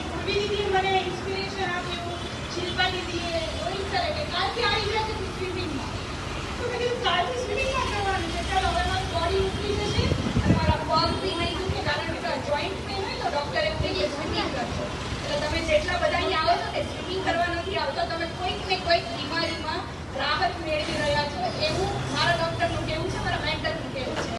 પૂર્વી દીદીએ મને ઇન્સ્પિરેશન આપ્યું, શિલ્પા દીદીએ, રોહિત સરે કે કાલથી આવી જશે સ્વિમિંગમાં. તો મેં કીધું કાલથી સ્વિમિંગમાં કરવાનું છે. ચાલો હવે મારું બોડી ઉતરી જશે અને મારા પગ બી નહીં દુખે, કારણ કે જોઈન્ટ પેન હોય તો ડૉક્ટર એમ કહે સ્વિમિંગ કરશો. એટલે તમે જેટલા બધા અહીંયા આવો છો ને સ્વિમિંગ કરવા નથી આવતો, તમે કોઈક ને કોઈક